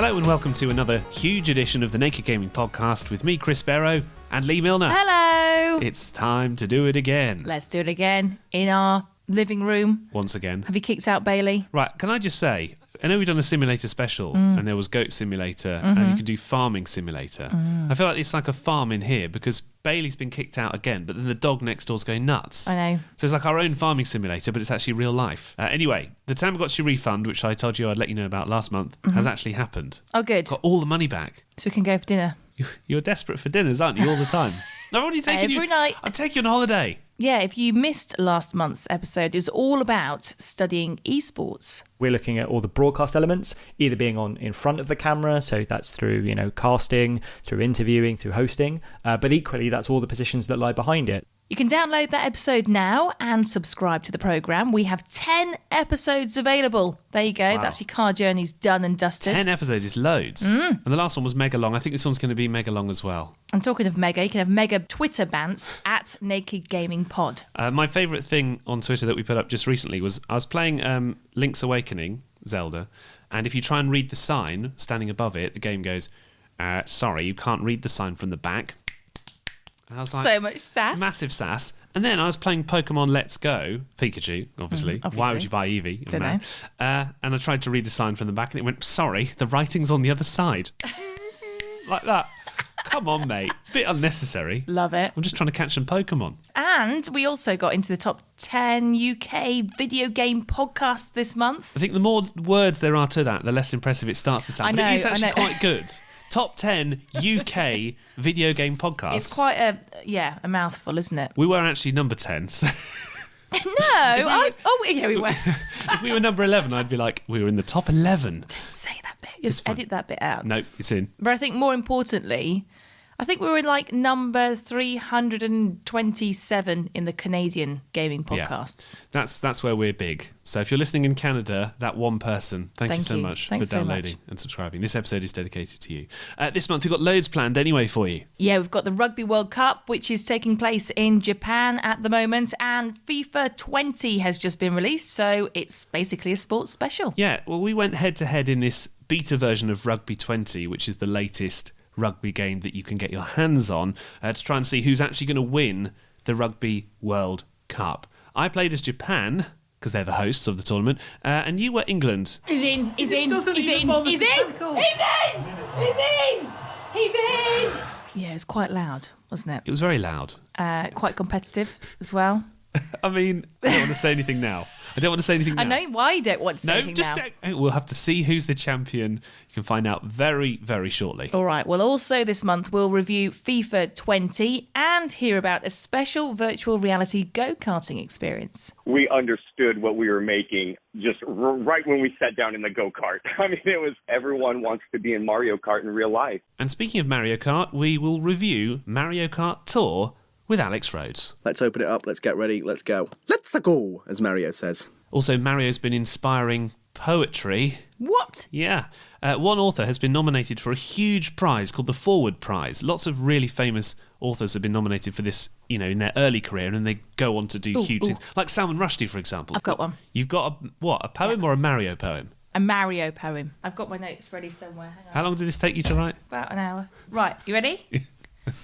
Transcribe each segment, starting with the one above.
Hello and welcome to another huge edition of the Naked Gaming Podcast with me, Chris Barrow, and Lee Milner. Hello! It's time to do it again. Let's do it again in our living room. Once again. Have you kicked out Bailey? Right, can I just say, I know we've done a simulator special and there was Goat Simulator and you can do Farming Simulator. I feel like it's like a farm in here because Bailey's been kicked out again, but then the dog next door's going nuts. I know. So it's like our own farming simulator, but it's actually real life. Anyway, the Tamagotchi refund, which I told you I'd let you know about last month, has actually happened. Oh, good. Got all the money back. So we can go for dinner. You're desperate for dinners, aren't you, all the time? I've already taken you. Every night. I'm taking you on holiday. Yeah, if you missed last month's episode, it was all about studying esports. We're looking at all the broadcast elements, either being on in front of the camera, so that's through, casting, through interviewing, through hosting, but equally that's all the positions that lie behind it. You can download that episode now and subscribe to the programme. We have 10 episodes available. There you go. Wow. That's your car journeys done and dusted. 10 episodes is loads. And the last one was mega long. I think this one's going to be mega long as well. And talking of mega, you can have mega Twitter bants at Naked Gaming Pod. My favourite thing on Twitter that we put up just recently was I was playing Link's Awakening, Zelda, and if you try and read the sign standing above it, the game goes, sorry, you can't read the sign from the back. And I was like, So much sass. massive sass. And then I was playing Pokemon Let's Go, Pikachu, obviously. Why would you buy Eevee? You're Dunno. mad. And I tried to read a sign from the back and it went, sorry, the writing's on the other side. Like that. Come on, mate. Bit unnecessary. Love it. I'm just trying to catch some Pokemon. And we also got into the top 10 UK video game podcasts this month. I think the more words there are to that, the less impressive it starts to sound. I But it know, is I actually know. quite good. Top 10 UK video game podcasts. It's quite a mouthful, isn't it? We were actually number 10. So We were. if we were number 11, I'd be like, we were in the top 11. Say that bit. Just edit that bit out. No, it's in. But I think more importantly, I think we were like number 327 in the Canadian gaming podcasts. Yeah. That's where we're big. So if you're listening in Canada, that one person, thank you so much Thanks for so downloading much. and subscribing. This episode is dedicated to you. This month we've got loads planned anyway for you. Yeah, we've got the Rugby World Cup, which is taking place in Japan at the moment, and FIFA 20 has just been released, so it's basically a sports special. Yeah, well, we went head-to-head in this beta version of Rugby 20, which is the latest rugby game that you can get your hands on to try and see who's actually going to win the Rugby World Cup. I played as Japan, because they're the hosts of the tournament, and you were England. He's in. He's in. He's in. Yeah, it was quite loud, wasn't It it? was very loud. Quite competitive as well. I mean, I don't want to say anything now. I know why you don't want to say No, anything just now. we'll have to see who's the champion. You can find out very, very shortly. All right. Well, also this month we'll review FIFA 20 and hear about a special virtual reality go-karting experience. We understood what we were making just right when we sat down in the go-kart. I mean, it was everyone wants to be in Mario Kart in real life. And speaking of Mario Kart, we will review Mario Kart Tour with Alex Rhodes. Let's open it up, let's get ready, let's go. Let's go, as Mario says. Also, Mario's been inspiring poetry. What? Yeah. One author has been nominated for a huge prize called the Forward Prize. Lots of really famous authors have been nominated for this, in their early career, and they go on to do huge things. Like Salman Rushdie, for example. I've got one. You've got a poem or a Mario poem? A Mario poem. I've got my notes ready somewhere. Hang on. How long did this take you to write? About an hour. Right. You ready?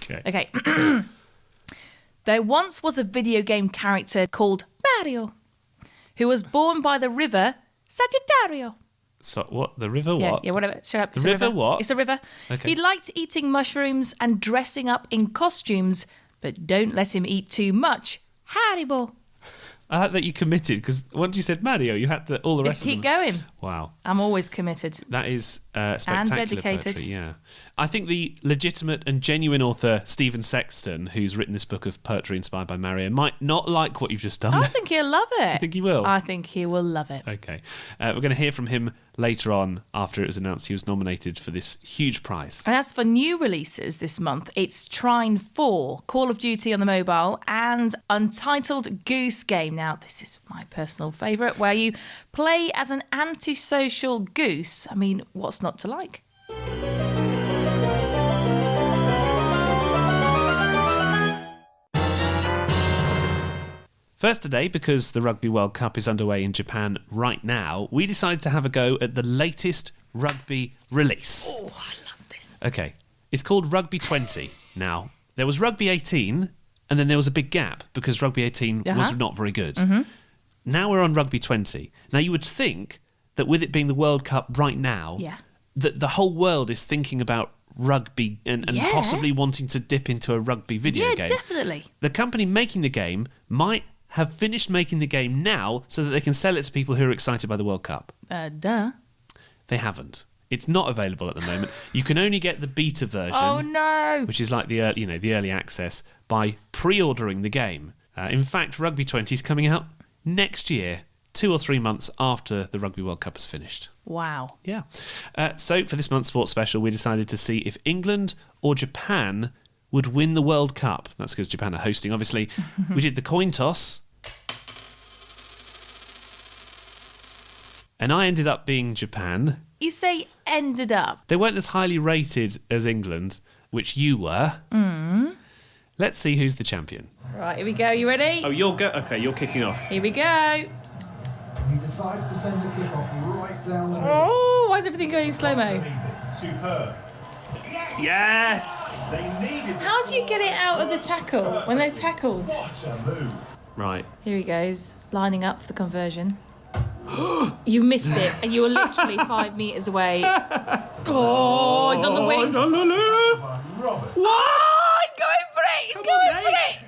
Okay. Okay. There once was a video game character called Mario, who was born by the river Sagittario. So what? The river what? Yeah, whatever. Shut up. The It's a river what? It's a river. Okay. He liked eating mushrooms and dressing up in costumes, but don't let him eat too much. Haribo. I like that you committed, because once you said Mario, you had to all the rest of them. Keep going. Wow. I'm always committed. That is spectacular dedicated. poetry, yeah. I think the legitimate and genuine author, Stephen Sexton, who's written this book of poetry inspired by Mario, might not like what you've just done. I think he'll love it. You think he will? I think he will love it. Okay. We're going to hear from him later on after it was announced he was nominated for this huge prize. And as for new releases this month, it's Trine 4, Call of Duty on the mobile, and Untitled Goose Game. Now, this is my personal favourite, where you play as an antisocial goose. I mean, what's not to like? First today, because the Rugby World Cup is underway in Japan right now, we decided to have a go at the latest rugby release. Oh, I love this. Okay. It's called Rugby 20 now. There was Rugby 18, and then there was a big gap because Rugby 18 was not very good. Now we're on Rugby 20. Now, you would think that with it being the World Cup right now, that the whole world is thinking about rugby and possibly wanting to dip into a rugby video game. Yeah, definitely. The company making the game might have finished making the game now so that they can sell it to people who are excited by the World Cup. Duh. They haven't. It's not available at the moment. You can only get the beta version. Oh, no. Which is like the early access by pre-ordering the game. In fact, Rugby 20 is coming out next year, 2 or 3 months after the Rugby World Cup is finished. Wow. Yeah. So for this month's sports special, we decided to see if England or Japan would win the World Cup. That's because Japan are hosting, obviously. We did the coin toss. And I ended up being Japan. You say ended up. They weren't as highly rated as England, which you were. Let's see who's the champion. Right, here we go. You ready? Oh, okay, you're kicking off. Here we go. He decides to send the kick-off right down the middle. Oh, why is everything going slow-mo? Superb. Yes! How do you get it out of the tackle when they're tackled? What a move. Right. Here he goes, lining up for the conversion. You missed it, and you were literally 5 metres away. Oh, he's on the wing. Robert. Oh, he's going for it. He's going for it.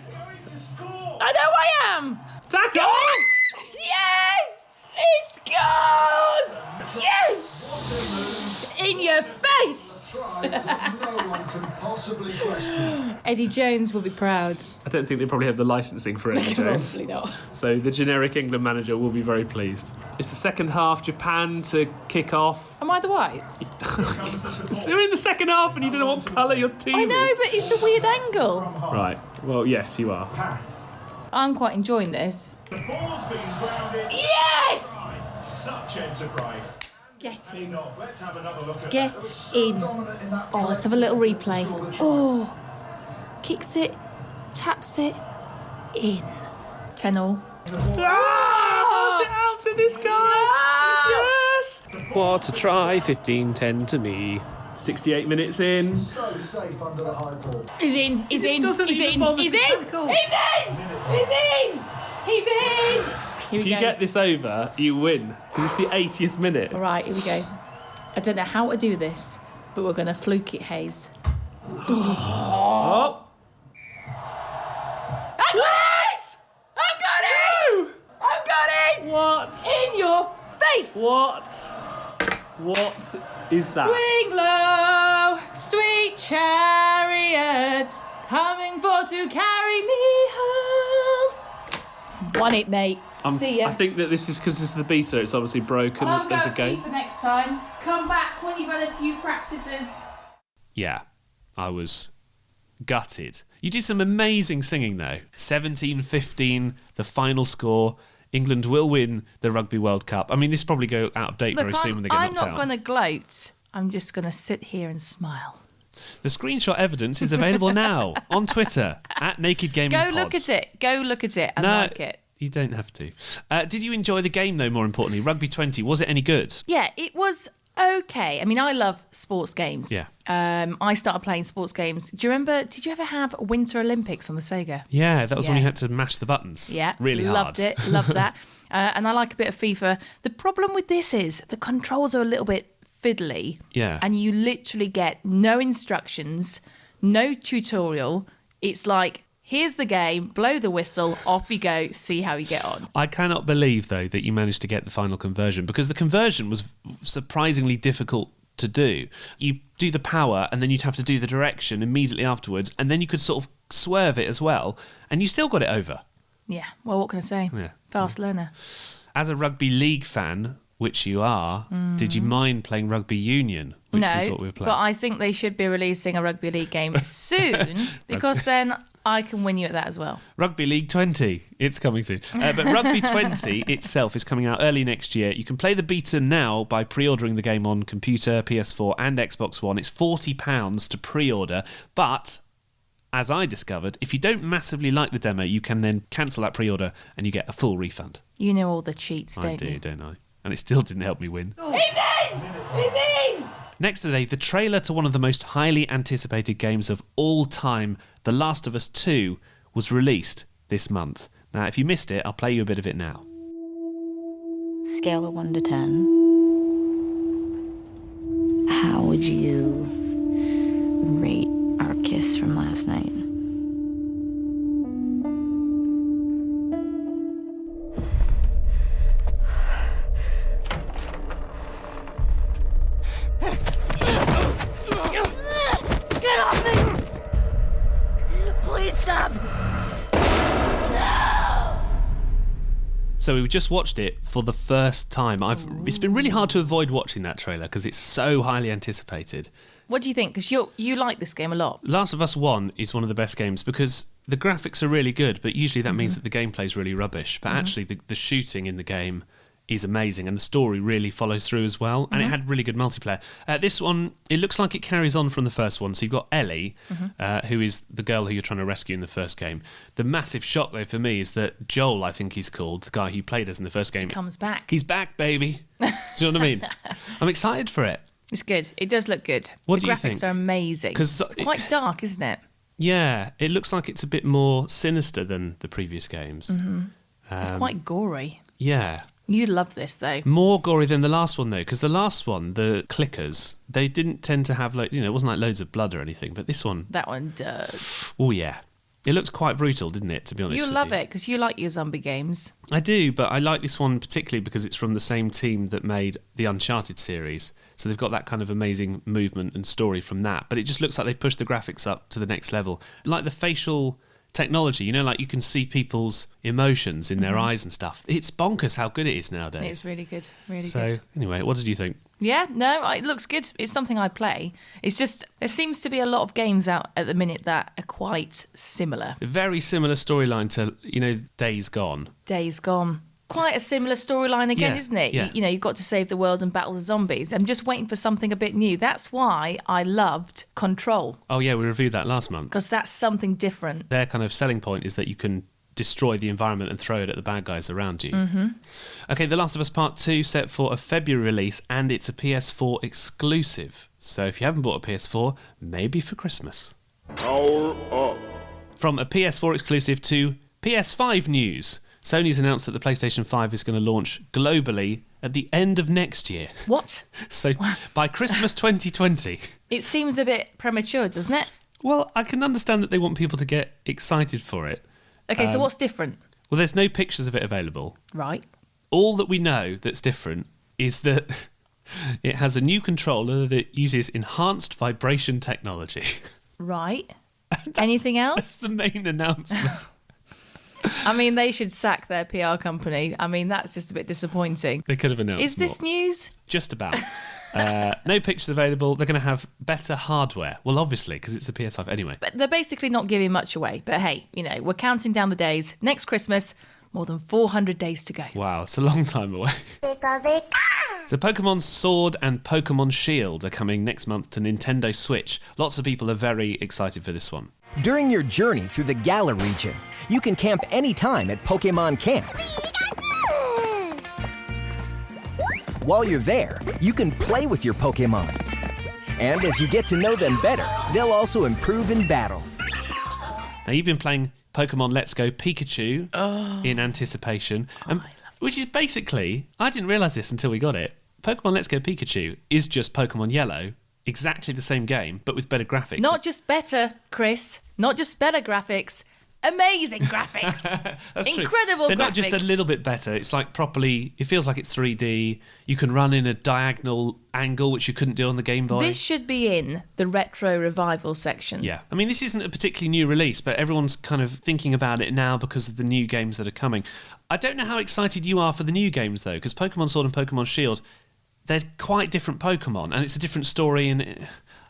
I know I am. Tackle! Yes! He scores! Yes! In your face! Try that no one can possibly question. Eddie Jones will be proud. I don't think they probably have the licensing for Eddie Jones. Probably not. So the generic England manager will be very pleased. It's the second half, Japan to kick off. Am I the whites? You're in the second half and you don't know what colour your team I know, is. but it's a weird angle. Right. Well, yes, you are. Pass. I'm quite enjoying this. The ball's been grounded. Yes! Such enterprise. Get in. Let's have another look at Get in. Oh, let's have a little replay. Oh, kicks it, taps it, in. 10-all. Pass it out to this guy! Yes! What a try, 15-10 to me. 68 minutes in. so safe under the high ball. He's in, he's just in, doesn't he's even in, bother he's to in, tackle. he's in, he's in, he's in. Here If we you go. get this over, you win. Because it's the 80th minute. All right, here we go. I don't know how to do this, but we're going to fluke it, Hayes. Oh! I got it! I got it! I got it! What? In your face! What? What is that? Swing low, sweet chariot, coming for to carry me home. Won it, mate. See ya. I think that this is because this is the beta. It's obviously broken I'll as go a game. for next time. Come back when you've had a few practices. Yeah, I was gutted. You did some amazing singing though. 17-15, the final score. England will win the Rugby World Cup. I mean, this will probably go out of date very soon when they get I'm knocked not out. going to gloat. I'm just going to sit here and smile. The screenshot evidence is available now on Twitter at Naked Gaming Go Pod. look at it. Go look at it and No, like it. you don't have to. Did you enjoy the game though? More importantly, Rugby 20. Was it any good? Yeah, it was okay. I mean, I love sports games. Yeah. I started playing sports games. Do you remember? Did you ever have Winter Olympics on the Sega? Yeah, that was when Yeah. you had to mash the buttons. Yeah, really hard. loved it. Loved that. And I like a bit of FIFA. The problem with this is the controls are a little bit fiddly. Yeah. And you literally get no instructions, no tutorial. It's like, here's the game, blow the whistle, off you go, see how you get on. I cannot believe, though, that you managed to get the final conversion because the conversion was surprisingly difficult to do. You do the power and then you'd have to do the direction immediately afterwards, and then you could sort of swerve it as well, and you still got it over. Yeah, well, what can I say? Yeah. Fast learner. As a rugby league fan, which you are, did you mind playing rugby union, which was what we were playing? but I think they should be releasing a rugby league game soon because then I can win you at that as well. Rugby League 20, it's coming soon. But Rugby 20 itself is coming out early next year. You can play the beta now by pre-ordering the game on computer, PS4 and Xbox One. It's £40 to pre-order, but as I discovered, if you don't massively like the demo, you can then cancel that pre-order and you get a full refund. You know all the cheats, don't I do, you? don't I? and it still didn't help me win. He's in! He's in! Next today, the trailer to one of the most highly anticipated games of all time, The Last of Us 2, was released this month. Now, if you missed it, I'll play you a bit of it now. Scale of 1 to 10. How would you rate our kiss from last night? Get off me! Please stop! So we just watched it for the first time. It's been really hard to avoid watching that trailer because it's so highly anticipated. What do you think? Because you like this game a lot. Last of Us 1 is one of the best games because the graphics are really good, but usually that means that the gameplay is really rubbish. But actually the shooting in the game is amazing and the story really follows through as well. And it had really good multiplayer. This one, it looks like it carries on from the first one. So you've got Ellie, who is the girl who you're trying to rescue in the first game. The massive shock, though, for me is that Joel, I think he's called, the guy who played us in the first game. Comes back. He's back, baby. Do you know what I mean? I'm excited for it. It's good. It does look good. What the do you graphics think? are amazing. 'Cause it's quite dark, isn't it? Yeah, it looks like it's a bit more sinister than the previous games. It's quite gory. Yeah. You love this, though. More gory than the last one, though, because the last one, the clickers, they didn't tend to have, like, it wasn't like loads of blood or anything, but this one, That one does. oh yeah. It looked quite brutal, didn't it, to be honest You with love you? it because you like your zombie games. I do, but I like this one particularly because it's from the same team that made the Uncharted series. So they've got that kind of amazing movement and story from that. But it just looks like they've pushed the graphics up to the next level. Like the facial technology, like you can see people's emotions in their eyes and stuff. It's bonkers how good it is nowadays. It's really good. Really So good. anyway, what did you think? Yeah, no, it looks good. It's something I play. It's just, there seems to be a lot of games out at the minute that are quite similar. A very similar storyline to, Days Gone. Days Gone. Quite a similar storyline again, Yeah, isn't it? yeah. You've got to save the world and battle the zombies. I'm just waiting for something a bit new. That's why I loved Control, Oh yeah, we reviewed that last month. because that's something different. Their kind of selling point is that you can destroy the environment and throw it at the bad guys around you. Okay, The Last of Us Part 2 set for a February release, and it's a PS4 exclusive. So if you haven't bought a PS4, maybe for Christmas. Power up. From a PS4 exclusive to PS5 news. Sony's announced that the PlayStation 5 is going to launch globally at the end of next year. What? So by Christmas 2020. It seems a bit premature, doesn't it? Well, I can understand that they want people to get excited for it. Okay, so what's different? Well, there's no pictures of it available. Right. All that we know that's different is that it has a new controller that uses enhanced vibration technology. Right. Anything else? That's the main announcement. I mean, they should sack their PR company. I mean, that's just a bit disappointing. They could have announced Is this more. news? Just about. No pictures available. They're going to have better hardware. Well, obviously, because it's the PS5 anyway. But they're basically not giving much away. But hey, we're counting down the days. Next Christmas, more than 400 days to go. Wow, it's a long time away. So Pokemon Sword and Pokemon Shield are coming next month to Nintendo Switch. Lots of people are very excited for this one. During your journey through the Galar region, you can camp anytime at Pokemon Camp. While you're there, you can play with your Pokemon. And as you get to know them better, they'll also improve in battle. Now, you've been playing Pokemon Let's Go Pikachu in anticipation, which is basically, I didn't realise this until we got it, Pokemon Let's Go Pikachu is just Pokemon Yellow, exactly the same game, but with better graphics. Not just better, Chris. Not just better graphics. Amazing graphics. That's true. Incredible They're graphics. not just a little bit better. It's like properly, it feels like it's 3D. You can run in a diagonal angle, which you couldn't do on the Game Boy. This should be in the retro revival section. Yeah. I mean, this isn't a particularly new release, but everyone's kind of thinking about it now because of the new games that are coming. I don't know how excited you are for the new games, though, because Pokemon Sword and Pokemon Shield, they're quite different Pokemon, and it's a different story. And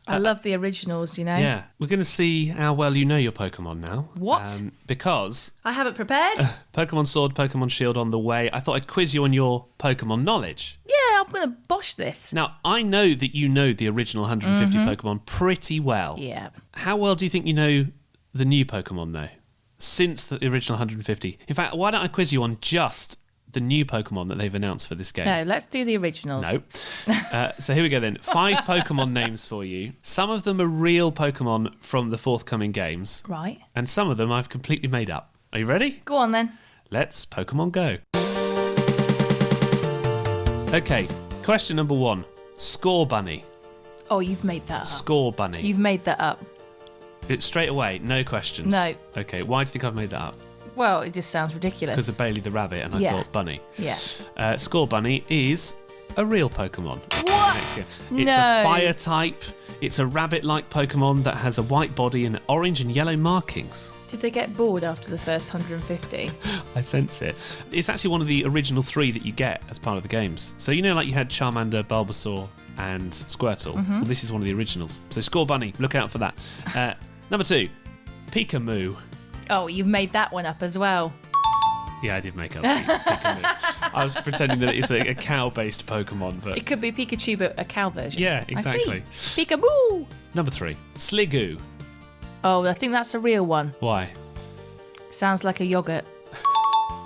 I love the originals, yeah, we're going to see how well you know your Pokemon now. What? Because I have it prepared. Pokemon Sword, Pokemon Shield on the way. I thought I'd quiz you on your Pokemon knowledge. Yeah, I'm going to bosh this. Now, I know that you know the original 150 Pokemon pretty well. Yeah. How well do you think you know the new Pokemon, though, since the original 150? In fact, why don't I quiz you on just the new Pokemon that they've announced for this game? No, let's do the originals. No. So here we go then. 5 Pokemon names for you. Some of them are real Pokemon from the forthcoming games, Right. and some of them I've completely made up. Are you ready? Go on then. Let's Pokemon Go. Okay, question number 1. Score Bunny. Oh, you've made that up. Score Bunny. You've made that up. It's straight away, no questions. No. Okay, why do you think I've made that up? Well, it just sounds ridiculous. Because of Bailey the Rabbit, and I Yeah. thought Bunny. Yeah. Score Bunny is a real Pokemon. What? Next game. It's No. a fire type. It's a rabbit-like Pokemon that has a white body and orange and yellow markings. Did they get bored after the first 150? I sense it. It's actually one of the original 3 that you get as part of the games. So you know, like you had Charmander, Bulbasaur, and Squirtle. Well, this is one of the originals. So Score Bunny, look out for that. Number 2, Pikamoo. Oh, you've made that one up as well. Yeah, I did make up Pikamoo. I was pretending that it's a cow-based Pokemon, but It could be Pikachu, but a cow version. yeah, exactly. I see. Peekaboo! Number 3, Sliggoo. Oh, I think that's a real one. Why? Sounds like a yogurt.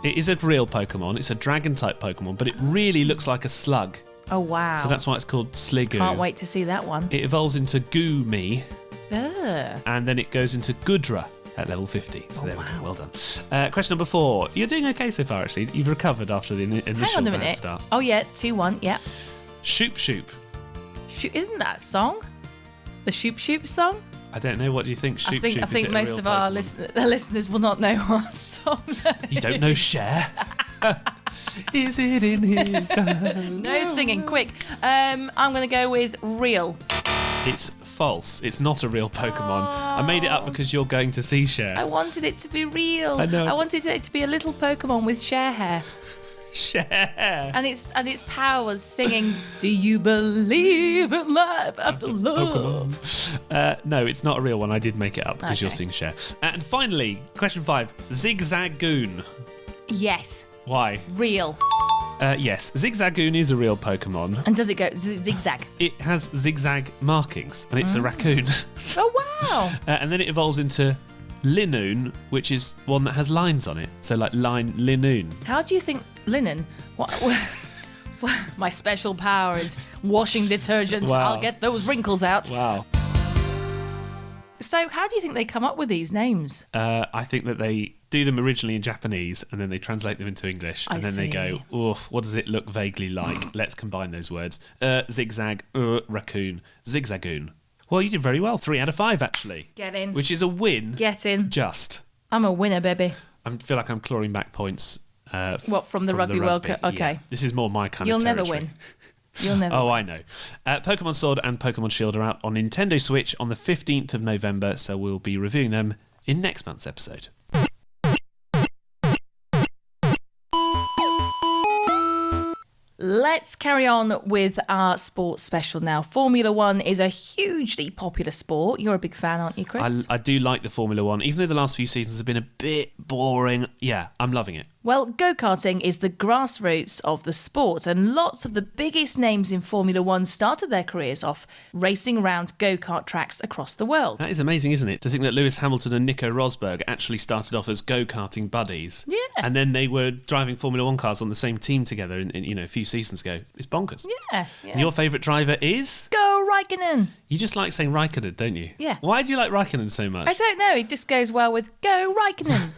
It is a real Pokemon. It's a dragon-type Pokemon, but it really looks like a slug. Oh, wow. So that's why it's called Sliggoo. Can't wait to see that one. It evolves into Goomy, Ugh. and then it goes into Goodra at level 50. So there we go. Well done. Question number 4. You're doing okay so far, actually. You've recovered after the initial Hang on a bad minute. start. Oh, yeah, 2-1, yeah. Shoop Shoop. Isn't that a song? The Shoop Shoop song? I don't know. What do you think? Shoop Shoop. I think is it a most real of our Pokemon? listeners will not know what song that You don't know Cher? Is it in his eyes? No singing, quick. I'm going to go with real. It's false. It's not a real Pokemon. I made it up because you're going to see Cher. I wanted it to be real. I know. I wanted it to be a little Pokemon with share hair. Cher. And its powers singing, "Do you believe in life after love?" No, it's not a real one. I did make it up because you're Okay. seeing Cher. And finally, question 5. Zigzagoon. Yes, Why? real. Yes, Zigzagoon is a real Pokemon. And does it go zigzag? It has zigzag markings, and it's a raccoon. Oh, wow. And then it evolves into Linoon, which is one that has lines on it. So like line Linoon. How do you think linen? What, my special power is washing detergent. Wow. I'll get those wrinkles out. Wow. So, how do you think they come up with these names? I think that they do them originally in Japanese and then they translate them into English and I then they see. go, oh, what does it look vaguely like? Let's combine those words. Zigzag, raccoon, zigzagoon. Well, you did very well. 3 out of 5, actually. Get in. Which is a win. Get in. Just. I'm a winner, baby. I feel like I'm clawing back points. What, from the Rugby World Cup? Okay. Yeah. This is more my kind You'll of never territory. win. You'll never Oh, win. I know. Pokemon Sword and Pokemon Shield are out on Nintendo Switch on the 15th of November, so we'll be reviewing them in next month's episode. Let's carry on with our sports special now. Formula One is a hugely popular sport. You're a big fan, aren't you, Chris? I do like the Formula One, even though the last few seasons have been a bit boring. Yeah, I'm loving it. Well, go-karting is the grassroots of the sport, and lots of the biggest names in Formula One started their careers off racing around go-kart tracks across the world. That is amazing, isn't it? To think that Lewis Hamilton and Nico Rosberg actually started off as go-karting buddies. Yeah. And then they were driving Formula One cars on the same team together in a few seasons ago. It's bonkers. Yeah. And your favourite driver is? Go Raikkonen! You just like saying Raikkonen, don't you? Yeah. Why do you like Raikkonen so much? I don't know, it just goes well with Go Raikkonen.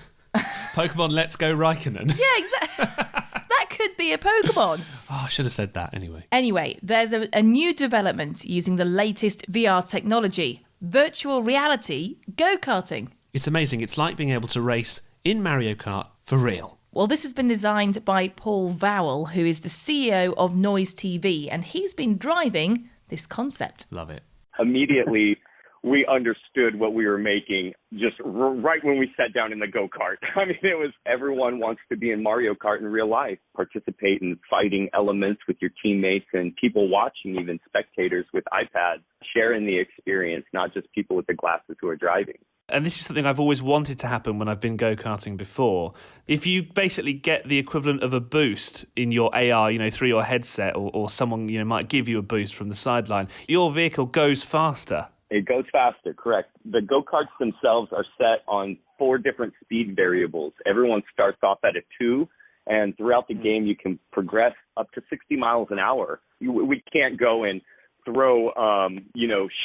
Pokemon Let's Go Raikkonen. Yeah, exactly. That could be a Pokemon. Oh, I should have said that anyway. Anyway, there's a new development using the latest VR technology, virtual reality go-karting. It's amazing. It's like being able to race in Mario Kart for real. Well, this has been designed by Paul Vowell, who is the CEO of Noise TV, and he's been driving this concept. Love it. Immediately, we understood what we were making just right when we sat down in the go-kart. I mean, it was everyone wants to be in Mario Kart in real life, participate in fighting elements with your teammates and people watching, even spectators with iPads, sharing the experience, not just people with the glasses who are driving. And this is something I've always wanted to happen when I've been go-karting before. If you basically get the equivalent of a boost in your AR, through your headset or someone, might give you a boost from the sideline, your vehicle goes faster. It goes faster, correct. The go-karts themselves are set on 4 different speed variables. Everyone starts off at a 2, And throughout the game, you can progress up to 60 miles an hour. We can't go and throw,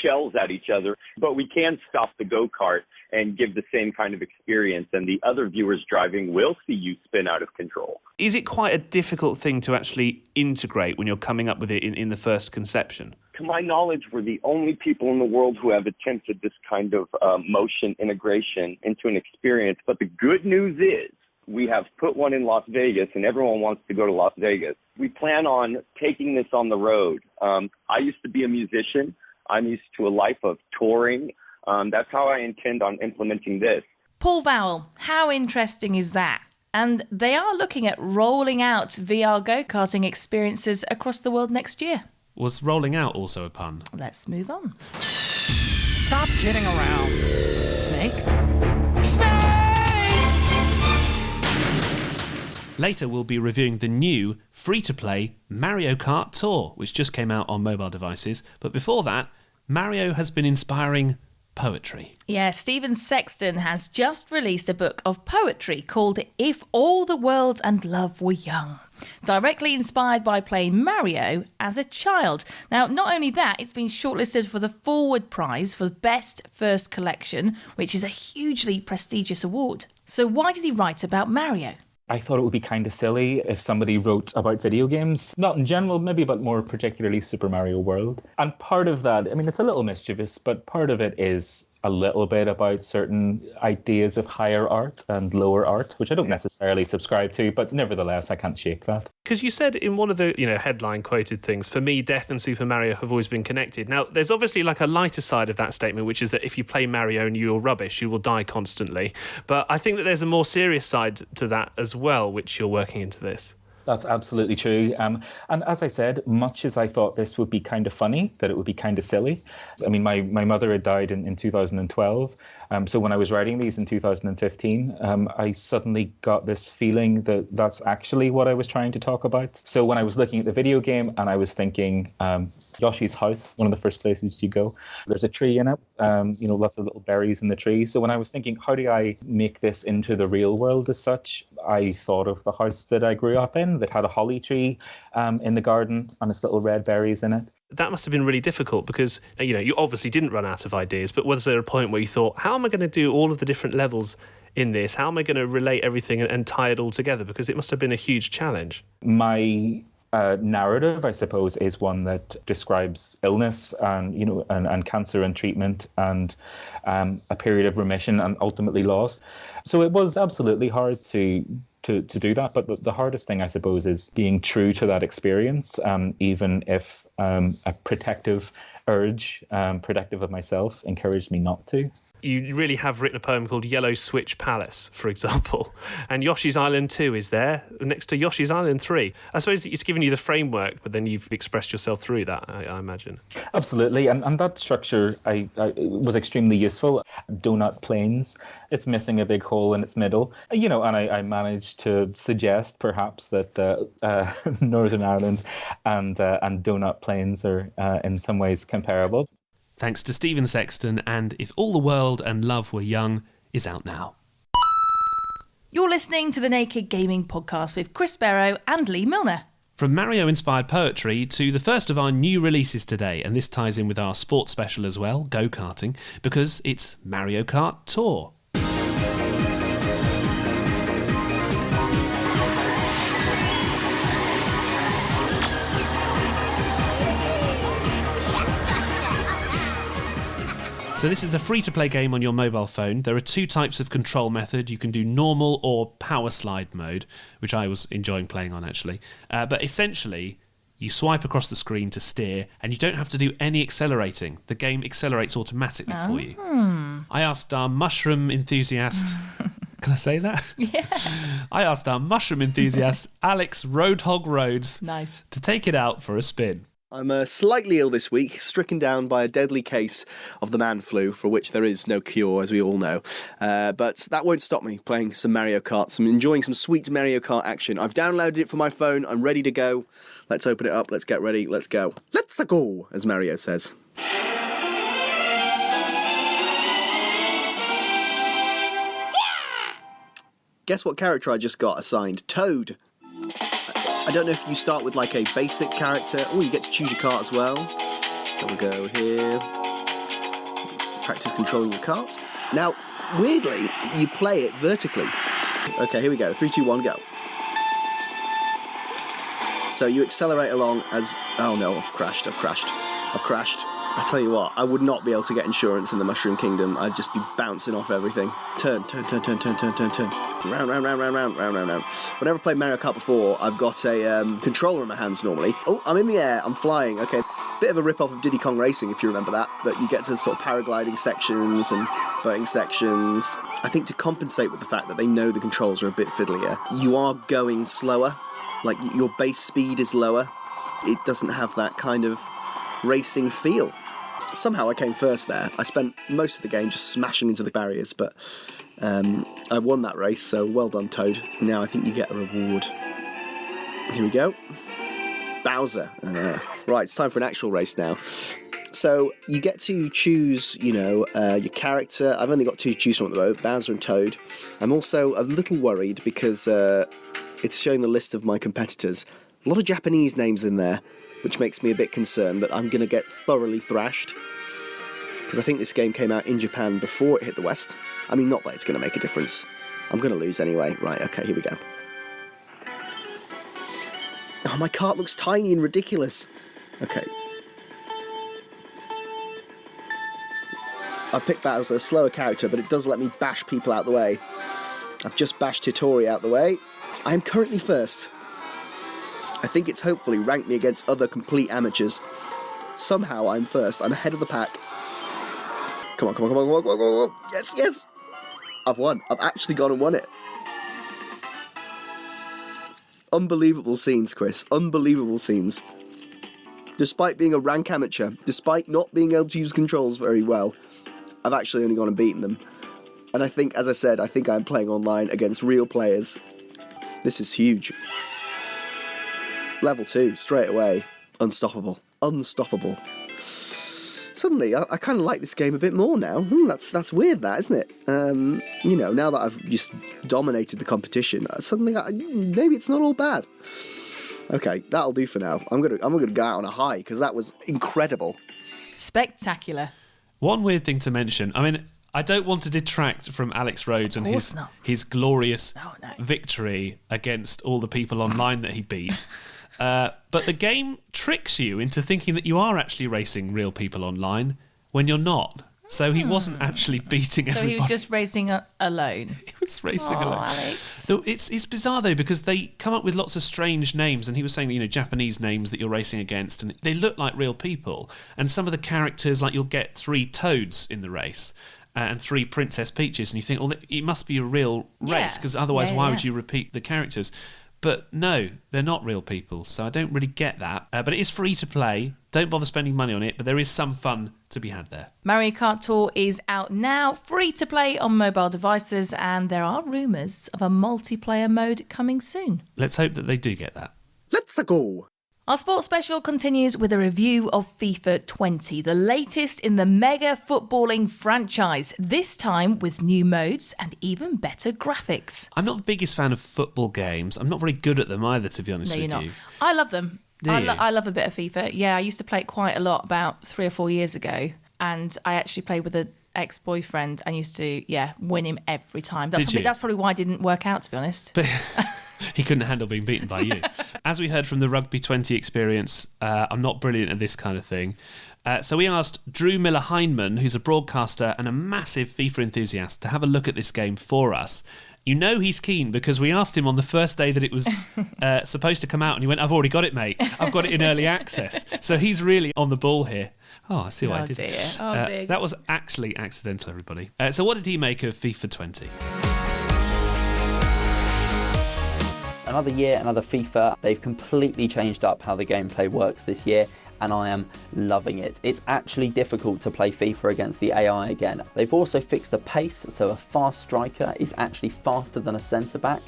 shells at each other, but we can stop the go-kart and give the same kind of experience. And the other viewers driving will see you spin out of control. Is it quite a difficult thing to actually integrate when you're coming up with it in the first conception? To my knowledge, we're the only people in the world who have attempted this kind of motion integration into an experience. But the good news is we have put one in Las Vegas, and everyone wants to go to Las Vegas. We plan on taking this on the road. I used to be a musician. I'm used to a life of touring. That's how I intend on implementing this. Paul Vowell, how interesting is that? And they are looking at rolling out VR go-karting experiences across the world next year. Was rolling out also a pun? Let's move on. Stop kidding around. Snake? Later, we'll be reviewing the new free-to-play Mario Kart Tour, which just came out on mobile devices. But before that, Mario has been inspiring poetry. Yeah, Stephen Sexton has just released a book of poetry called If All the World and Love Were Young, directly inspired by playing Mario as a child. Now, not only that, it's been shortlisted for the Forward Prize for Best First Collection, which is a hugely prestigious award. So why did he write about Mario? I thought it would be kind of silly if somebody wrote about video games, not in general, maybe, but more particularly Super Mario World. And part of that, I mean, it's a little mischievous, but part of it is a little bit about certain ideas of higher art and lower art, which I don't necessarily subscribe to, but nevertheless, I can't shake that. Because you said in one of the headline quoted things, for me, Death and Super Mario have always been connected. Now, there's obviously like a lighter side of that statement, which is that if you play Mario and you're rubbish, you will die constantly. But I think that there's a more serious side to that as well, which you're working into this. That's absolutely true. And as I said, much as I thought this would be kind of funny, that it would be kind of silly. I mean, my mother had died in 2012. So when I was writing these in 2015, I suddenly got this feeling that that's actually what I was trying to talk about. So when I was looking at the video game and I was thinking, Yoshi's house, one of the first places you go, there's a tree in it, lots of little berries in the tree. So when I was thinking, how do I make this into the real world as such? I thought of the house that I grew up in that had a holly tree in the garden and its little red berries in it. That must have been really difficult because, you obviously didn't run out of ideas, but was there a point where you thought, how am I going to do all of the different levels in this? How am I going to relate everything and tie it all together? Because it must have been a huge challenge. My narrative, I suppose, is one that describes illness and, and cancer and treatment and a period of remission and ultimately loss. So it was absolutely hard to do that. But the hardest thing, I suppose, is being true to that experience, even if a protective urge, protective of myself, encouraged me not to. You really have written a poem called Yellow Switch Palace, for example. And Yoshi's Island 2 is there, next to Yoshi's Island 3. I suppose it's given you the framework, but then you've expressed yourself through that, I imagine. Absolutely. And that structure I was extremely useful. Donut plains. It's missing a big hole in its middle. And I managed to suggest perhaps that Northern Ireland and Donut Plains are in some ways comparable. Thanks to Stephen Sexton, and If All the World and Love Were Young is out now. You're listening to the Naked Gaming Podcast with Chris Barrow and Lee Milner. From Mario-inspired poetry to the first of our new releases today, and this ties in with our sports special as well, go-karting, because it's Mario Kart Tour. So this is a free-to-play game on your mobile phone. There are two types of control method. You can do normal or power slide mode, which I was enjoying playing on actually. But essentially, you swipe across the screen to steer, and you don't have to do any accelerating. The game accelerates automatically for you. I asked our mushroom enthusiast... Can I say that? Yeah. I asked our mushroom enthusiast, Alex Roadhog Rhodes, to take it out for a spin. I'm slightly ill this week, stricken down by a deadly case of the man flu, for which there is no cure, as we all know. But that won't stop me playing some Mario Kart. I'm enjoying some sweet Mario Kart action. I've downloaded it for my phone. I'm ready to go. Let's open it up. Let's get ready. Let's go. Let's go, as Mario says. Guess what character I just got assigned? Toad. I don't know if you start with like a basic character. Oh, you get to choose your cart as well. There we go here. Practice controlling your cart. Now, weirdly, you play it vertically. Okay, here we go. 3, 2, 1, go. So you accelerate along as... Oh no, I've crashed. I tell you what, I would not be able to get insurance in the Mushroom Kingdom. I'd just be bouncing off everything. Turn. Round. Whenever I've played Mario Kart before, I've got a controller in my hands normally. Oh, I'm in the air, I'm flying. Okay, bit of a rip-off of Diddy Kong Racing, if you remember that. But you get to sort of paragliding sections and boating sections. I think to compensate with the fact that they know the controls are a bit fiddlier, you are going slower. Like, your base speed is lower. It doesn't have that kind of racing feel. Somehow I came first there. I spent most of the game just smashing into the barriers, but I won that race, so well done, Toad. Now I think you get a reward. Here we go. Bowser. Right, it's time for an actual race now. So you get to choose, your character. I've only got 2 to choose from at the moment, Bowser and Toad. I'm also a little worried because it's showing the list of my competitors. A lot of Japanese names in there, which makes me a bit concerned that I'm going to get thoroughly thrashed. Because I think this game came out in Japan before it hit the West. I mean, not that it's going to make a difference. I'm going to lose anyway. Right, okay, here we go. Oh, my cart looks tiny and ridiculous. Okay. I've picked that as a slower character, but it does let me bash people out the way. I've just bashed Hitori out the way. I am currently first. I think it's hopefully ranked me against other complete amateurs. Somehow I'm first. I'm ahead of the pack. Come on. Yes! I've won. I've actually gone and won it. Unbelievable scenes, Chris. Unbelievable scenes. Despite being a rank amateur, despite not being able to use controls very well, I've actually only gone and beaten them. And I think, as I said, I think I'm playing online against real players. This is huge. Level 2, straight away. Unstoppable. Suddenly, I kind of like this game a bit more now. That's weird, that, isn't it? Now that I've just dominated the competition, suddenly, maybe it's not all bad. Okay, that'll do for now. I'm gonna go out on a high, because that was incredible. Spectacular. One weird thing to mention, I mean, I don't want to detract from Alex Rhodes and his glorious victory against all the people online that he beat. But the game tricks you into thinking that you are actually racing real people online when you're not. So he wasn't actually beating everybody. So he was just racing alone. He was racing alone. Alex. So it's bizarre though, because they come up with lots of strange names, and he was saying Japanese names that you're racing against, and they look like real people. And some of the characters, like you'll get 3 Toads in the race. And 3 Princess Peaches, and you think, it must be a real race, because otherwise why would you repeat the characters? But no, they're not real people, so I don't really get that. But it is free to play. Don't bother spending money on it, but there is some fun to be had there. Mario Kart Tour is out now, free to play on mobile devices, and there are rumours of a multiplayer mode coming soon. Let's hope that they do get that. Let's go! Our sports special continues with a review of FIFA 20, the latest in the mega footballing franchise, this time with new modes and even better graphics. I'm not the biggest fan of football games. I'm not very good at them either, to be honest with you. No, you're not. I love them. I love a bit of FIFA. Yeah, I used to play it quite a lot about 3 or 4 years ago, and I actually played with an ex-boyfriend and used to, win him every time. That's probably why it didn't work out, to be honest. But he couldn't handle being beaten by you. As we heard from the Rugby 20 experience, I'm not brilliant at this kind of thing. So we asked Drew Miller-Heineman, who's a broadcaster and a massive FIFA enthusiast, to have a look at this game for us. You know he's keen because we asked him on the first day that it was supposed to come out, and he went, "I've already got it, mate. I've got it in early access." So he's really on the ball here. Oh, I see what I did. Dear. That was actually accidental, everybody. So what did he make of FIFA 20? Another year, another FIFA. They've completely changed up how the gameplay works this year, and I am loving it. It's actually difficult to play FIFA against the AI again. They've also fixed the pace, so a fast striker is actually faster than a centre-back.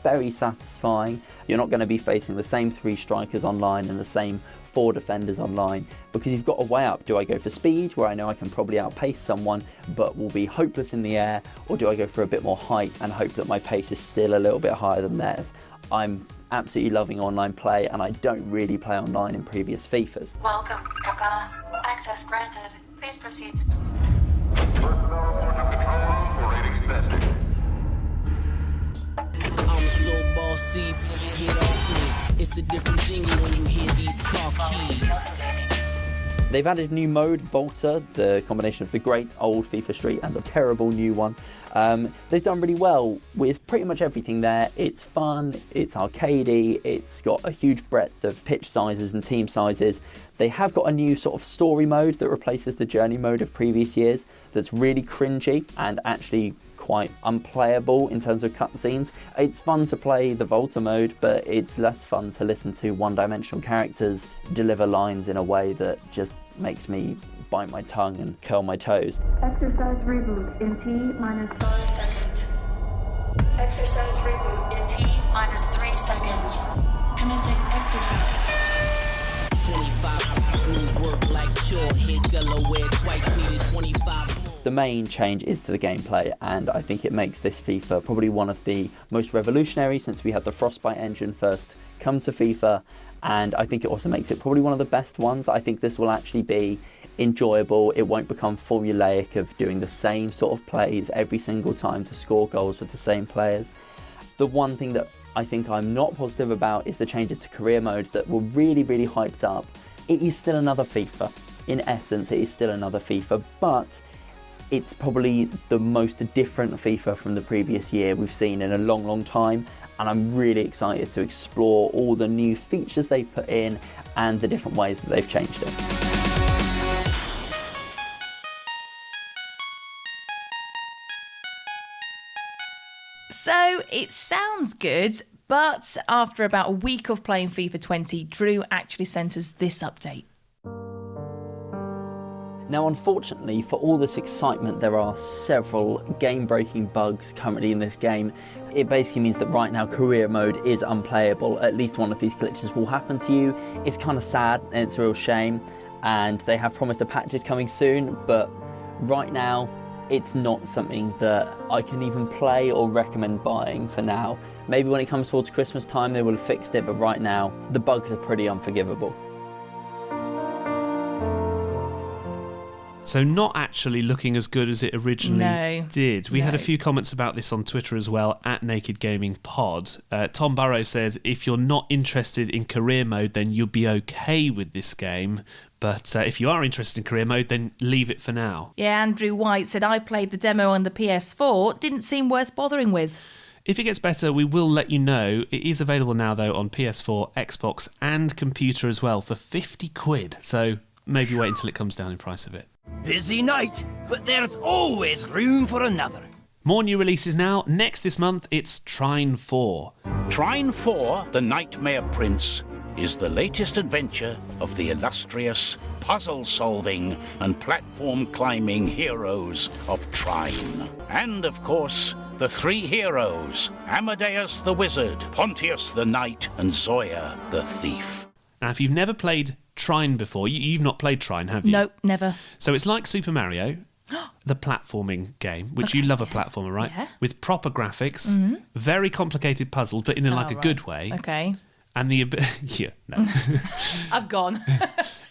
Very satisfying. You're not going to be facing the same 3 strikers online and the same 4 defenders online, because you've got to weigh up, do I go for speed, where I know I can probably outpace someone but will be hopeless in the air, or do I go for a bit more height and hope that my pace is still a little bit higher than theirs? I'm absolutely loving online play, and I don't really play online in previous FIFAs. Welcome, Capcom. Access granted. Please proceed. I'm so bossy, get off me. It's a different jingle when you hear these car keys. They've added new mode, Volta, the combination of the great old FIFA Street and the terrible new one. They've done really well with pretty much everything there. It's fun, it's arcadey, it's got a huge breadth of pitch sizes and team sizes. They have got a new sort of story mode that replaces the journey mode of previous years that's really cringy and actually quite unplayable in terms of cutscenes. It's fun to play the Volta mode, but it's less fun to listen to one-dimensional characters deliver lines in a way that just makes me bite my tongue and curl my toes. Exercise reboot in T minus 5 seconds. Exercise reboot in T minus 3 seconds. Commencing exercise. 25 smooth work like short hit Delaware twice needed 25. The main change is to the gameplay, and I think it makes this FIFA probably one of the most revolutionary since we had the Frostbite engine first come to FIFA, and I think it also makes it probably one of the best ones. I think this will actually be enjoyable. It won't become formulaic of doing the same sort of plays every single time to score goals with the same players. The one thing that I think I'm not positive about is the changes to career mode that were really, really hyped up. It is still another FIFA. In essence, it is still another FIFA, but it's probably the most different FIFA from the previous year we've seen in a long, long time, and I'm really excited to explore all the new features they've put in and the different ways that they've changed it. So it sounds good, but after about a week of playing FIFA 20, Drew actually sent us this update. Now, unfortunately, for all this excitement, there are several game-breaking bugs currently in this game. It basically means that right now career mode is unplayable. At least one of these glitches will happen to you. It's kind of sad and it's a real shame, and they have promised a patch is coming soon, but right now it's not something that I can even play or recommend buying for now. Maybe when it comes towards Christmas time they will have fixed it, but right now the bugs are pretty unforgivable. So not actually looking as good as it originally did. We had a No. few comments about this on Twitter as well, at Naked Gaming Pod. Tom Burrow said, if you're not interested in career mode, then you'll be okay with this game. But if you are interested in career mode, then leave it for now. Yeah, Andrew White said, I played the demo on the PS4, didn't seem worth bothering with. If it gets better, we will let you know. It is available now, though, on PS4, Xbox and computer as well for 50 quid. So maybe wait until it comes down in price a bit. Busy night, but there's always room for another. More new releases now. Next this month, it's Trine 4. Trine 4, The Nightmare Prince, is the latest adventure of the illustrious puzzle-solving and platform-climbing heroes of Trine. And, of course, the three heroes, Amadeus the Wizard, Pontius the Knight, and Zoya the Thief. Now, if you've never played Trine before, you've not played Trine, have you? Nope, never. So it's like Super Mario, the platforming game, which you love a platformer, right? Yeah. With proper graphics, Mhm. very complicated puzzles, but in a good way. Okay. And the yeah, no. I've gone.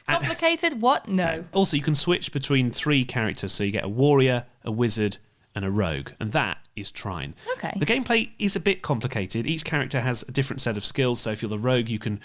Complicated? What? No. Also, you can switch between three characters, so you get a warrior, a wizard, and a rogue, and that is Trine. Okay. The gameplay is a bit complicated. Each character has a different set of skills, so if you're the rogue, you can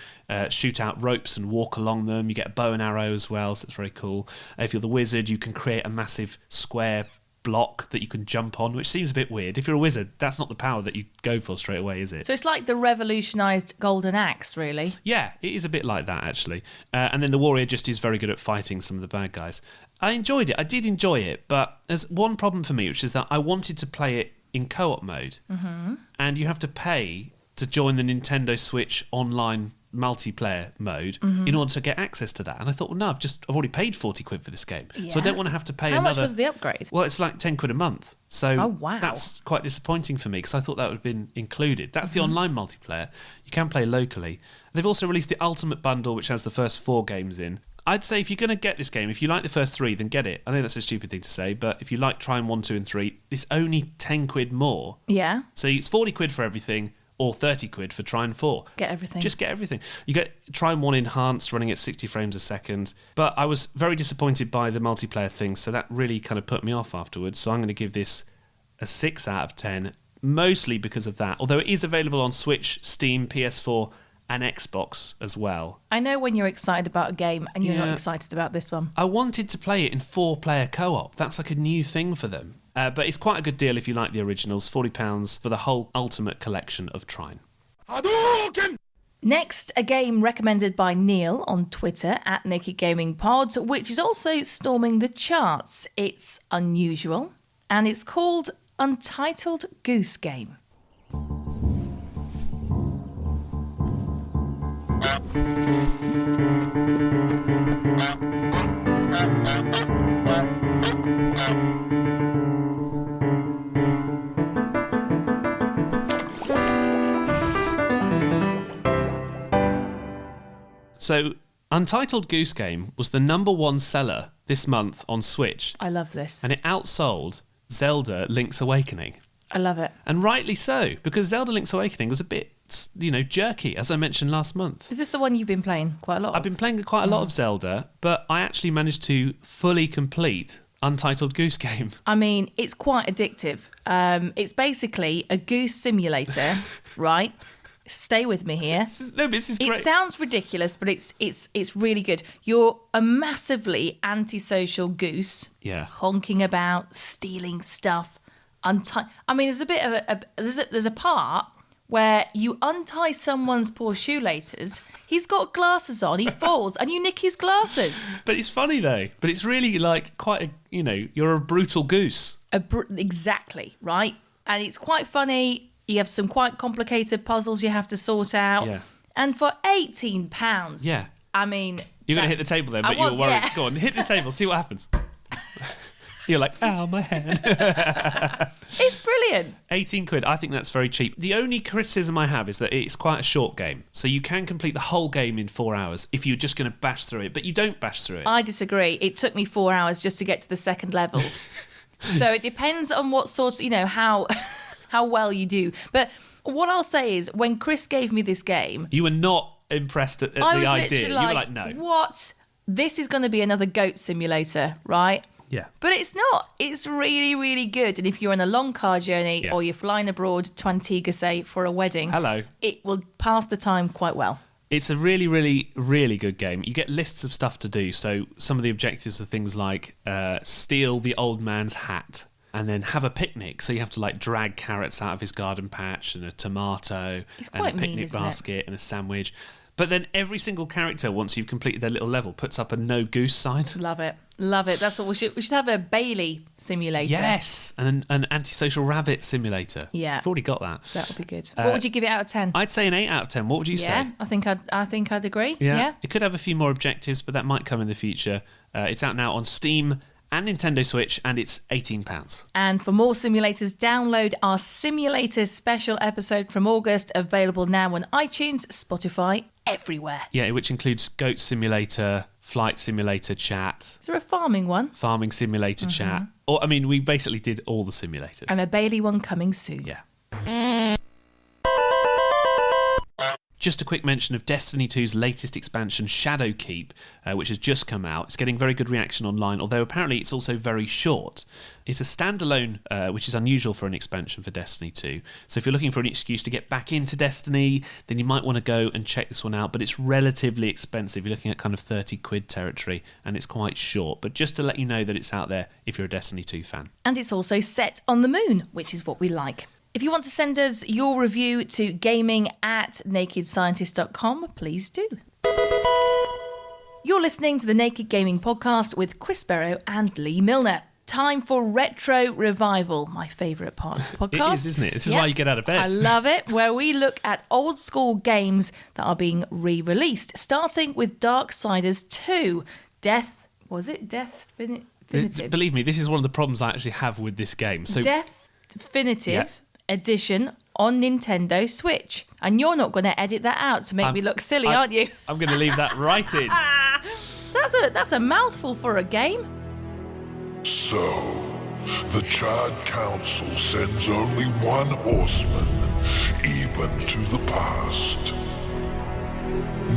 shoot out ropes and walk along them. You get a bow and arrow as well, so it's very cool. If you're the wizard, you can create a massive square block that you can jump on, which seems a bit weird. If you're a wizard, that's not the power that you go for straight away, is it? So it's like the revolutionised Golden Axe, really. Yeah, it is a bit like that, actually. And then the warrior just is very good at fighting some of the bad guys. I enjoyed it. I did enjoy it, but there's one problem for me, which is that I wanted to play it in co-op mode, Mm-hmm. and you have to pay to join the Nintendo Switch online multiplayer mode Mhm. in order to get access to that. And I thought, well, no, I've already paid 40 quid for this game, so I Yeah. don't want to have to pay How much another. was the upgrade? Well, it's like 10 quid a month. So Oh, wow. that's quite disappointing for me because I thought that would have been included. That's the Mhm. online multiplayer. You can play locally. They've also released the Ultimate Bundle, which has the first 4 games in. I'd say if you're going to get this game, if you like the first 3, then get it. I know that's a stupid thing to say, but if you like Trine 1, 2 and 3, it's only 10 quid more. Yeah. So it's 40 quid for everything, or 30 quid for Trine 4. Get everything. Just get everything. You get Trine 1 Enhanced running at 60 frames a second. But I was very disappointed by the multiplayer thing, so that really kind of put me off afterwards. So I'm going to give this a 6 out of 10, mostly because of that. Although it is available on Switch, Steam, PS4 and Xbox as well. I know when you're excited about a game and you're not excited about this one. I wanted to play it in 4-player co-op. That's like a new thing for them. But it's quite a good deal if you like the originals. £40 for the whole Ultimate Collection of Trine. Next, a game recommended by Neil on Twitter at Naked Gaming Pod, which is also storming the charts. It's unusual, and it's called Untitled Goose Game. So, Untitled Goose Game was the #1 seller this month on Switch. I love this. And it outsold Zelda Link's Awakening. I love it. And rightly so, because Zelda Link's Awakening was a bit, jerky, as I mentioned last month. Is this the one you've been playing quite a lot of? I've been playing quite a lot of Zelda, but I actually managed to fully complete Untitled Goose Game. I mean, it's quite addictive. It's basically a goose simulator, right? Stay with me here. This is great. It sounds ridiculous, but it's really good. You're a massively antisocial goose, honking about, stealing stuff. I mean, there's a bit of there's a part where you untie someone's poor shoelaces. He's got glasses on. He falls, and you nick his glasses. But it's funny though. But it's really like quite a you're a brutal goose. Exactly right, and it's quite funny. You have some quite complicated puzzles you have to sort out. Yeah. And for £18, yeah. I mean... You're going to hit the table then, but you're worried. Yeah. Go on, hit the table, see what happens. You're like, ow, my hand. It's brilliant. 18 quid, I think that's very cheap. The only criticism I have is that it's quite a short game. So you can complete the whole game in 4 hours if you're just going to bash through it, but you don't bash through it. I disagree. It took me 4 hours just to get to the second level. So it depends on what sort of, how well you do. But what I'll say is, when Chris gave me this game... You were not impressed at the idea. You were like, no. What? This is going to be another goat simulator, right? Yeah. But it's not. It's really, really good. And if you're on a long car journey or you're flying abroad to Antigua, say, for a wedding... Hello. It will pass the time quite well. It's a really, really, really good game. You get lists of stuff to do. So some of the objectives are things like steal the old man's hat and then have a picnic. So you have to drag carrots out of his garden patch and a tomato and a picnic basket and a sandwich. But then every single character, once you've completed their little level, puts up a no goose sign. Love it. Love it. That's what we should have, a Bailey simulator. Yes, and an antisocial rabbit simulator. Yeah. I've already got that. That would be good. What would you give it out of 10? I'd say an 8 out of 10. What would you say? Yeah, I think I'd agree. Yeah. It could have a few more objectives, but that might come in the future. It's out now on Steam and Nintendo Switch, and it's £18. And for more simulators, download our Simulator special episode from August, available now on iTunes, Spotify, everywhere. Yeah, which includes Goat Simulator, Flight Simulator Chat. Is there a farming one? Farming Simulator Chat. Or, we basically did all the simulators. And a Bailey one coming soon. Yeah. Just a quick mention of Destiny 2's latest expansion, Shadowkeep, which has just come out. It's getting very good reaction online, although apparently it's also very short. It's a standalone, which is unusual for an expansion for Destiny 2. So if you're looking for an excuse to get back into Destiny, then you might want to go and check this one out. But it's relatively expensive. You're looking at kind of 30 quid territory, and it's quite short. But just to let you know that it's out there if you're a Destiny 2 fan. And it's also set on the moon, which is what we like. If you want to send us your review to gaming@nakedscientist.com, please do. You're listening to the Naked Gaming Podcast with Chris Barrow and Lee Milner. Time for Retro Revival, my favourite part of the podcast. It is, isn't it? This is why you get out of bed. I love it, where we look at old school games that are being re-released, starting with Darksiders 2. Definitive? Believe me, this is one of the problems I actually have with this game. So Definitive Edition on Nintendo Switch. And you're not going to edit that out to make me look silly, aren't you? I'm going to leave that right in. That's a mouthful for a game. So, the Chad Council sends only one horseman even to the past.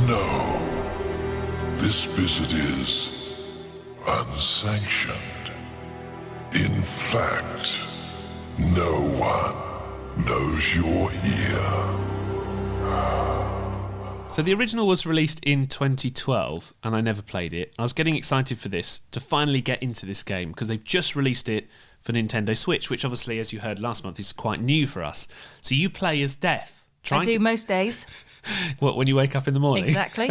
No, this visit is unsanctioned. In fact, no one knows you're here. So the original was released in 2012, and I never played it. I was getting excited for this, to finally get into this game, because they've just released it for Nintendo Switch, which obviously, as you heard last month, is quite new for us. So you play as Death. I do most days. What, when you wake up in the morning? Exactly.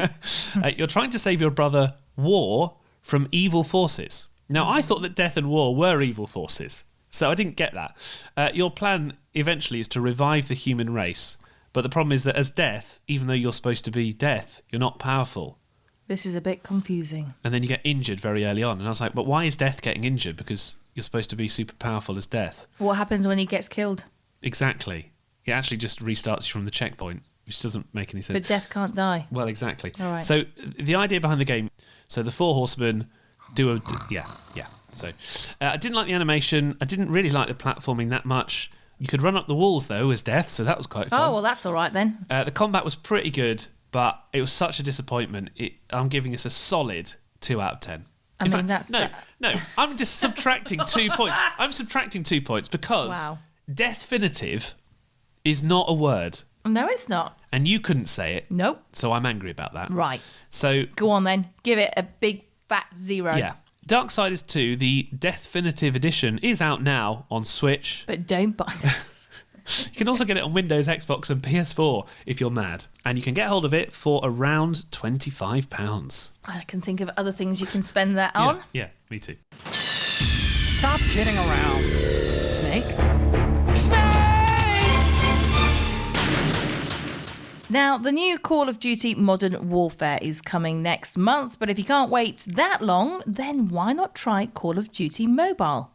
You're trying to save your brother, War, from evil forces. Now, I thought that Death and War were evil forces, so I didn't get that. Your plan eventually is to revive the human race. But the problem is that as Death, even though you're supposed to be Death, you're not powerful. This is a bit confusing. And then you get injured very early on. And I was like, but why is Death getting injured? Because you're supposed to be super powerful as Death. What happens when he gets killed? Exactly. It actually just restarts you from the checkpoint, which doesn't make any sense. But Death can't die. Well, exactly. All right. So the idea behind the game, so the four horsemen do a... Yeah. So I didn't like the animation. I didn't really like the platforming that much. You could run up the walls, though, as Death, so that was quite fun. Oh, well, that's all right then. The combat was pretty good, but it was such a disappointment. I'm giving this a solid 2 out of 10. I mean, that's... No, I'm just subtracting 2 points. I'm subtracting 2 points because Deathfinitive is not a word. No, it's not. And you couldn't say it. Nope. So I'm angry about that. Right. So... Go on, then. Give it a big fat 0. Yeah. Darksiders 2, the Deathfinitive edition, is out now on Switch. But don't buy it. You can also get it on Windows, Xbox and PS4 if you're mad. And you can get hold of it for around £25. I can think of other things you can spend that on. Yeah, me too. Stop kidding around, Snake. Now, the new Call of Duty Modern Warfare is coming next month, but if you can't wait that long, then why not try Call of Duty Mobile?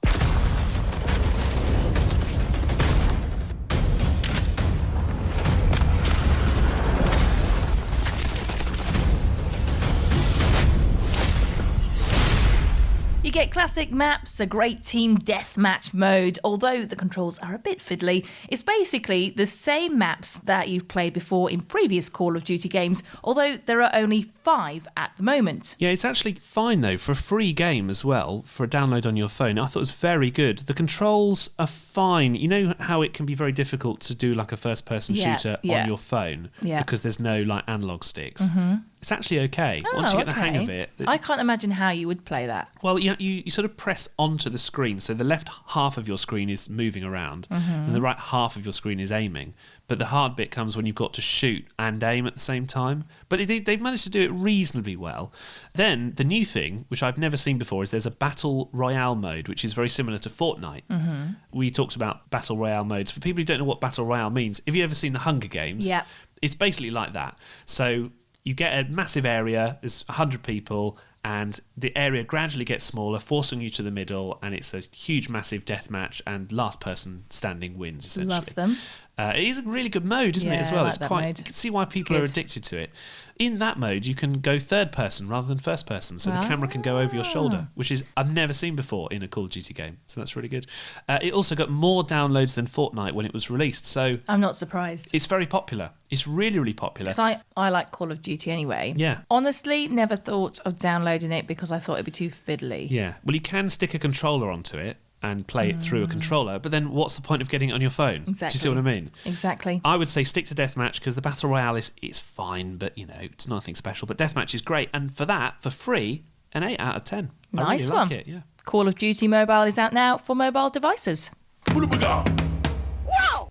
You get classic maps, a great team deathmatch mode, although the controls are a bit fiddly. It's basically the same maps that you've played before in previous Call of Duty games, although there are only 5 at the moment. Yeah, it's actually fine though, for a free game as well, for a download on your phone. I thought it was very good. The controls are fine. You know how it can be very difficult to do like a first-person shooter on your phone because there's no like analog sticks. Mm-hmm. It's actually okay. Once you get the hang of it. I can't imagine how you would play that. Well, you sort of press onto the screen. So the left half of your screen is moving around and the right half of your screen is aiming. But the hard bit comes when you've got to shoot and aim at the same time. But they've managed to do it reasonably well. Then the new thing, which I've never seen before, is there's a Battle Royale mode, which is very similar to Fortnite. Mm-hmm. We talked about Battle Royale modes. For people who don't know what Battle Royale means, have you ever seen the Hunger Games? Yeah. It's basically like that. So you get a massive area, there's 100 people, and the area gradually gets smaller, forcing you to the middle, and it's a huge, massive death match, and last person standing wins, essentially. Love them. It is a really good mode, isn't it, as well? I like It's that quite. mode. You can see why people are addicted to it. In that mode, you can go third person rather than first person, so the camera can go over your shoulder, which is I've never seen before in a Call of Duty game. So that's really good. It also got more downloads than Fortnite when it was released, so I'm not surprised. it's very popular. It's really, really popular. Because I like Call of Duty anyway. Yeah. Honestly, never thought of downloading it because I thought it'd be too fiddly. Yeah. Well, you can stick a controller onto it and play it through a controller, but then what's the point of getting it on your phone? Exactly. Do you see what I mean? Exactly. I would say stick to Deathmatch because the Battle Royale is fine, but, it's nothing special. But Deathmatch is great, and for that, for free, an 8 out of 10. Nice I really one. like it, yeah. Call of Duty Mobile is out now for mobile devices.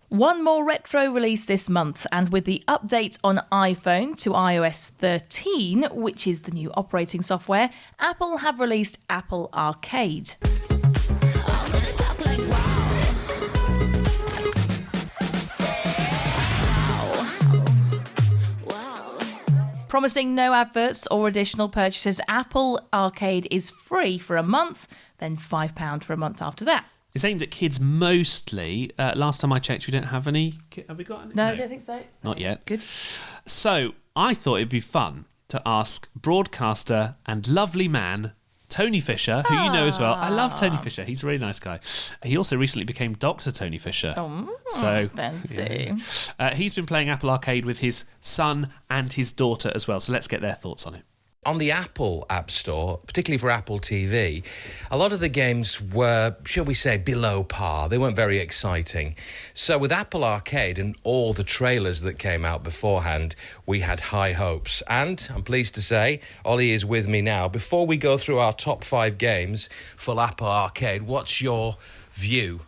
One more retro release this month, and with the update on iPhone to iOS 13, which is the new operating software, Apple have released Apple Arcade. Promising no adverts or additional purchases, Apple Arcade is free for a month, then £5 for a month after that. It's aimed at kids mostly. Last time I checked, we don't have any. Have we got any? No, I don't think so. Not yet. Good. So I thought it'd be fun to ask broadcaster and lovely man Tony Fisher, who you know as well. I love Tony Fisher. He's a really nice guy. He also recently became Dr. Tony Fisher. So fancy. He's been playing Apple Arcade with his son and his daughter as well. So let's get their thoughts on it. On the Apple App Store, particularly for Apple TV, a lot of the games were, shall we say, below par. They weren't very exciting. So with Apple Arcade and all the trailers that came out beforehand, we had high hopes. And I'm pleased to say, Ollie is with me now. Before we go through our top 5 games for Apple Arcade, what's your view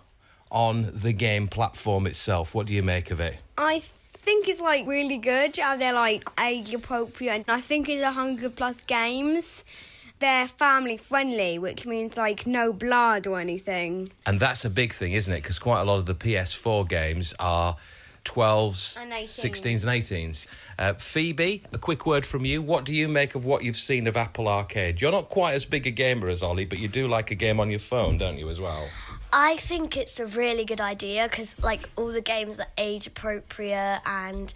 on the game platform itself? What do you make of it? I think it's like really good how they're like age appropriate, and I think it's 100+ games. They're family friendly, which means like no blood or anything. And that's a big thing, isn't it? Because quite a lot of the PS4 games are 12s, and 16s and 18s. Phoebe, a quick word from you. What do you make of what you've seen of Apple Arcade? You're not quite as big a gamer as Ollie, but you do like a game on your phone, don't you, as well? I think it's a really good idea because, like, all the games are age appropriate and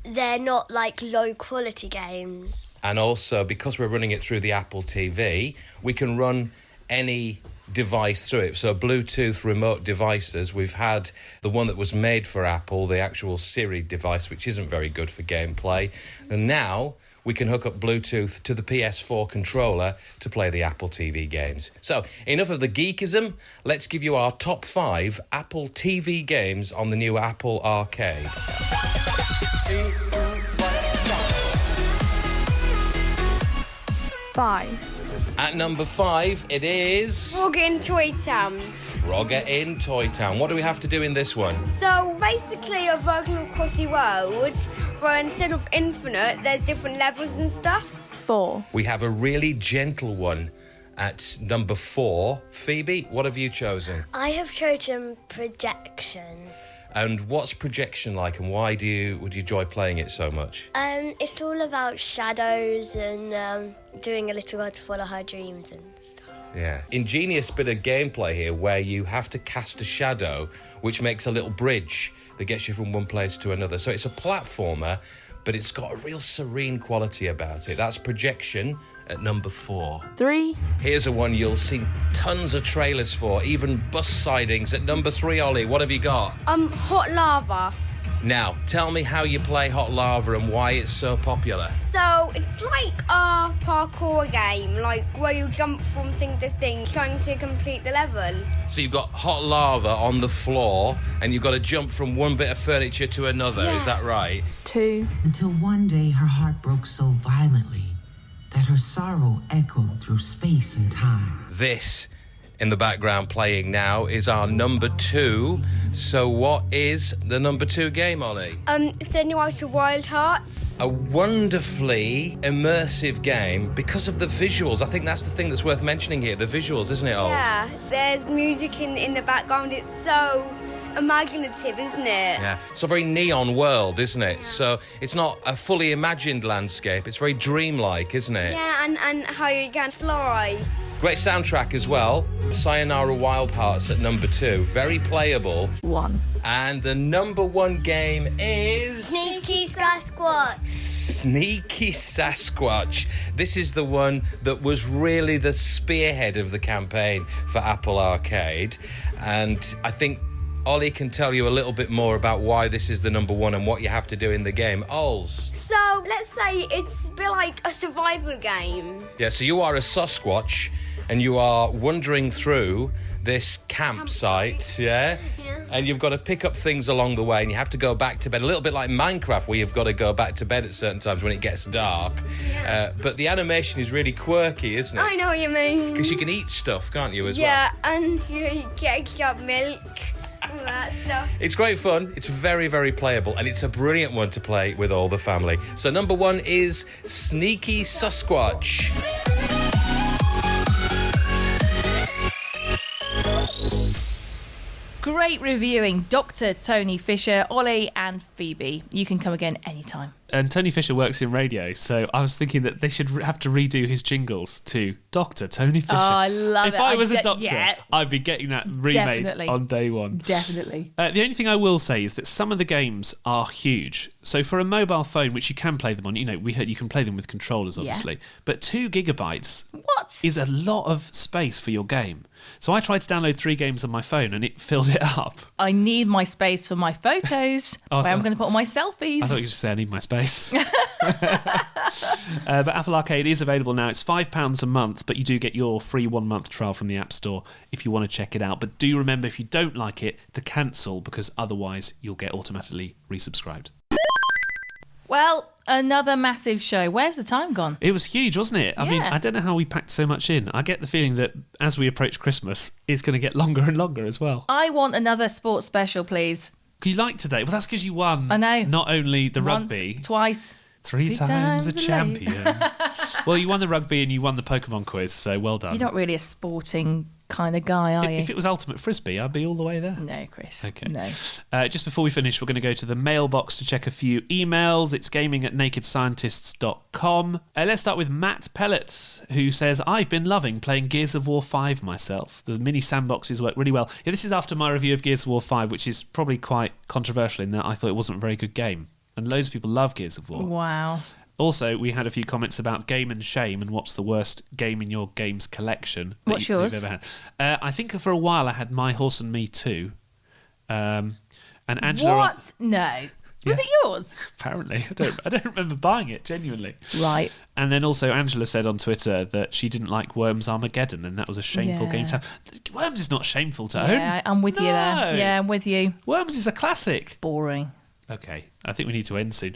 they're not, like, low-quality games. And also, because we're running it through the Apple TV, we can run any device through it. So Bluetooth remote devices, we've had the one that was made for Apple, the actual Siri device, which isn't very good for gameplay. And now we can hook up Bluetooth to the PS4 controller to play the Apple TV games. So, enough of the geekism. Let's give you our top 5 Apple TV games on the new Apple Arcade. 5. At number 5, it is Frogger in Toy Town. Frogger in Toy Town. What do we have to do in this one? So basically a version of Crossy World, where instead of infinite, there's different levels and stuff. 4. We have a really gentle one at number 4. Phoebe, what have you chosen? I have chosen Projection. And what's Projection like, and why would you enjoy playing it so much? It's all about shadows and doing a little girl to follow her dreams and stuff. Yeah. Ingenious bit of gameplay here where you have to cast a shadow, which makes a little bridge that gets you from one place to another. So it's a platformer, but it's got a real serene quality about it. That's Projection at number 4. 3. Here's a one you'll see tons of trailers for, even bus sidings. At number 3, Ollie, what have you got? Hot Lava. Now, tell me how you play Hot Lava and why it's so popular. So, it's like a parkour game, like where you jump from thing to thing, trying to complete the level. So you've got Hot Lava on the floor, and you've got to jump from one bit of furniture to another, Yeah. Is that right? 2. Until one day her heart broke so violently that her sorrow echoed through space and time. This, in the background playing now, is our number 2. So what is the number 2 game, Ollie? Send You Out to Wild Hearts. A wonderfully immersive game because of the visuals. I think that's the thing that's worth mentioning here, the visuals, isn't it, Ols? Yeah, there's music in the background. It's so imaginative, isn't it? Yeah, it's a very neon world, isn't it? Yeah. So it's not a fully imagined landscape. It's very dreamlike, isn't it? Yeah, and how you can fly. Great soundtrack as well. Sayonara Wild Hearts at number 2. Very playable. 1. And the number 1 game is... Sneaky Sasquatch. Sneaky Sasquatch. This is the one that was really the spearhead of the campaign for Apple Arcade. And I think Ollie can tell you a little bit more about why this is the number 1 and what you have to do in the game. Ols. So, let's say it's a bit like a survival game. Yeah, so you are a Sasquatch and you are wandering through this campsite, yeah? And you've got to pick up things along the way and you have to go back to bed. A little bit like Minecraft, where you've got to go back to bed at certain times when it gets dark. Yeah. But the animation is really quirky, isn't it? I know what you mean. Because you can eat stuff, can't you, as well? Yeah, and you get milk. All that stuff. It's great fun. It's very, very playable, and it's a brilliant one to play with all the family. So number 1 is Sneaky Sasquatch. great reviewing Dr. Tony Fisher, Ollie, and Phoebe. You can come again anytime. And Tony Fisher works in radio, so I was thinking that they should have to redo his jingles to Dr. Tony Fisher. Oh, I love if it. If I was a doctor, yeah. I'd be getting that remade Definitely. on day one. Definitely. The only thing I will say is that some of the games are huge. So for a mobile phone, which you can play them on, we heard you can play them with controllers, obviously. Yeah. But 2 gigabytes is a lot of space for your game. So I tried to download 3 games on my phone and it filled it up. I need my space for my photos, where I'm going to put all my selfies. I thought you were saying I need my space. But Apple Arcade is available now. It's £5 a month, but you do get your free 1-month trial from the App Store if you want to check it out. But do remember, if you don't like it, to cancel, because otherwise you'll get automatically resubscribed. Well, another massive show. Where's the time gone? It was huge, wasn't it? I mean, I don't know how we packed so much in. I get the feeling that as we approach Christmas, it's going to get longer and longer as well. I want another sports special, please. You like today? Well, that's because you won. I know. Not only the Once, rugby. Twice. 3 times a champion. Well, you won the rugby and you won the Pokemon quiz, so well done. You're not really a sporting kind of guy, are you? If it was Ultimate Frisbee, I'd be all the way there. No, Chris. Okay. No. Just before we finish, we're going to go to the mailbox to check a few emails. It's gaming@nakedscientists.com. Let's start with Matt Pellet, who says, I've been loving playing Gears of War 5 myself. The mini sandboxes work really well. Yeah, this is after my review of Gears of War 5, which is probably quite controversial in that I thought it wasn't a very good game. And loads of people love Gears of War. Wow. Also, we had a few comments about Game and Shame and what's the worst game in your games collection. What's yours? You've ever had. I think for a while I had My Horse and Me too. And Angela. What? No. Was it yours? Apparently. I don't remember buying it, genuinely. Right. And then also Angela said on Twitter that she didn't like Worms Armageddon and that was a shameful game to have. Worms is not shameful to own. Yeah, I'm with you there. Yeah, I'm with you. Worms is a classic. Boring. Okay, I think we need to end soon.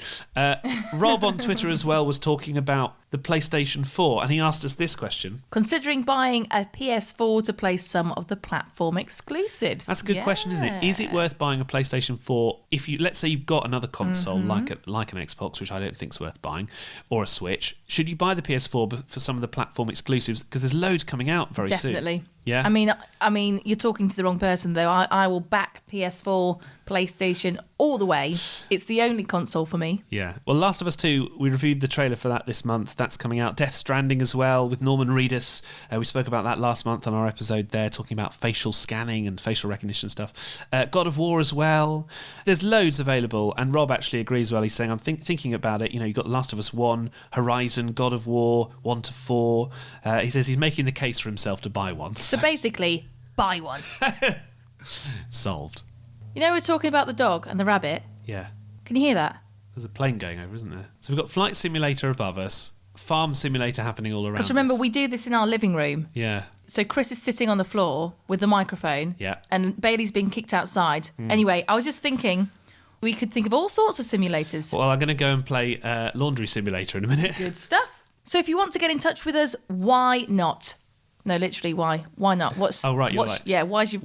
Rob on Twitter as well was talking about the PlayStation 4, and he asked us this question. Considering buying a PS4 to play some of the platform exclusives. That's a good question, isn't it? Is it worth buying a PlayStation 4 if you, let's say you've got another console like an Xbox, which I don't think is worth buying, or a Switch? Should you buy the PS4 for some of the platform exclusives? Because there's loads coming out very soon. Definitely. Yeah. I mean, you're talking to the wrong person though. I will back PS4, PlayStation all the way. It's the only console for me. Yeah. Well, Last of Us 2, we reviewed the trailer for that this month. That's coming out. Death Stranding as well with Norman Reedus. We spoke about that last month on our episode there, talking about facial scanning and facial recognition stuff. God of War as well. There's loads available, and Rob actually agrees well. He's saying, I'm thinking about it. You know, you've got Last of Us 1, Horizon, God of War, 1 to 4. He says he's making the case for himself to buy one. So basically, buy one. Solved. You know, we're talking about the dog and the rabbit. Yeah. Can you hear that? There's a plane going over, isn't there? So we've got Flight Simulator above us, Farm Simulator happening all around us. Because remember, we do this in our living room. Yeah. So Chris is sitting on the floor with the microphone. Yeah. And Bailey's being kicked outside. Anyway, I was just thinking we could think of all sorts of simulators. Well, I'm going to go and play Laundry Simulator in a minute. Good stuff. So if you want to get in touch with us, why not? No, literally, why? Why not? What's? Oh, right, you're right. Yeah, what's your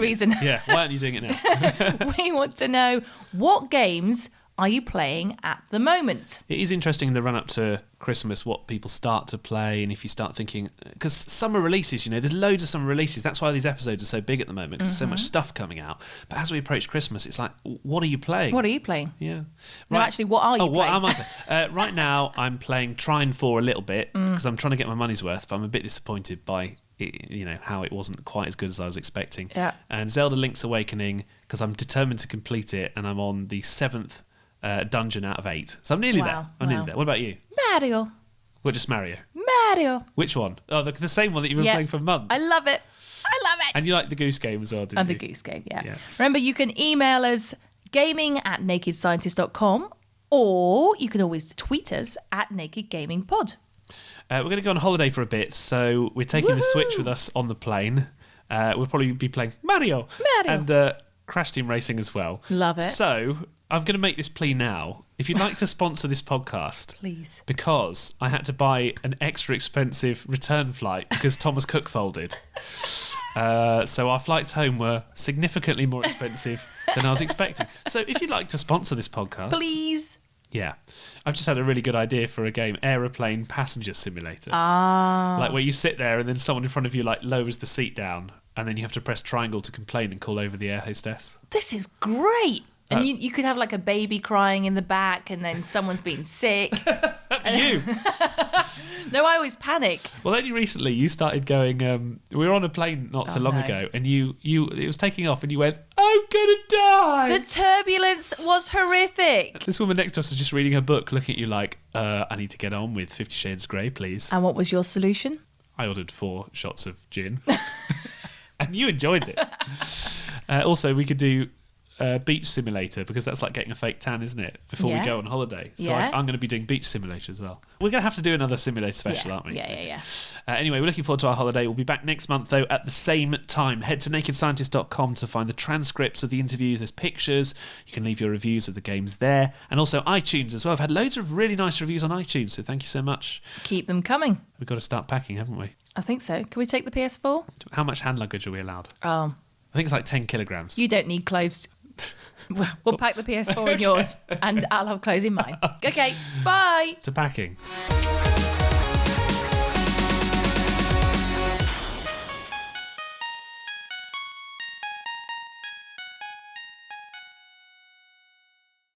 reason? Yeah, why aren't you doing it now? We want to know, what games are you playing at the moment? It is interesting in the run-up to Christmas what people start to play, and if you start thinking, because summer releases, you know, there's loads of summer releases. That's why these episodes are so big at the moment, because there's so much stuff coming out. But as we approach Christmas, it's like, what are you playing? What are you playing? Yeah. No, actually, what are you playing? What am I playing? Right now, I'm playing Trine 4 a little bit, because I'm trying to get my money's worth, but I'm a bit disappointed by how it wasn't quite as good as I was expecting. Yeah. And Zelda Link's Awakening, because I'm determined to complete it, and I'm on the 7th dungeon out of 8. So I'm nearly there. I'm nearly there. What about you? Mario. Well, just Mario. Mario. Which one? Oh, the same one that you've been playing for months. I love it. And you like the Goose Game as well, didn't you? And the Goose Game, yeah. Remember, you can email us gaming@nakedscientist.com, or you can always tweet us at Naked Gaming Pod. We're going to go on holiday for a bit, so we're taking the Switch with us on the plane. We'll probably be playing Mario. And Crash Team Racing as well. Love it. So I'm going to make this plea now. If you'd like to sponsor this podcast, please, because I had to buy an extra expensive return flight because Thomas Cook folded. So our flights home were significantly more expensive than I was expecting. So if you'd like to sponsor this podcast, please. Yeah. I've just had a really good idea for a game, Aeroplane Passenger Simulator. Ah. Like where you sit there and then someone in front of you like lowers the seat down and then you have to press triangle to complain and call over the air hostess. This is great. And you could have like a baby crying in the back, and then someone's been sick. You? No, I always panic. Well, only recently you started going. We were on a plane not so long ago, and it was taking off, and you went, "I'm gonna die." The turbulence was horrific. This woman next to us was just reading her book, looking at you like, "I need to get on with 50 Shades of Grey, please." And what was your solution? I ordered 4 shots of gin, and you enjoyed it. Also, we could do. Beach simulator, because that's like getting a fake tan, isn't it, before we go on holiday. So I'm going to be doing beach simulator as well. We're going to have to do another simulator special, aren't we? Yeah. Anyway, we're looking forward to our holiday. We'll be back next month, though, at the same time. Head to nakedscientist.com to find the transcripts of the interviews. There's pictures. You can leave your reviews of the games there. And also iTunes as well. I've had loads of really nice reviews on iTunes, so thank you so much. Keep them coming. We've got to start packing, haven't we? I think so. Can we take the PS4? How much hand luggage are we allowed? I think it's like 10 kilograms. You don't need clothes. We'll pack the PS4 in yours, and I'll have clothes in mine. Okay, bye. To packing.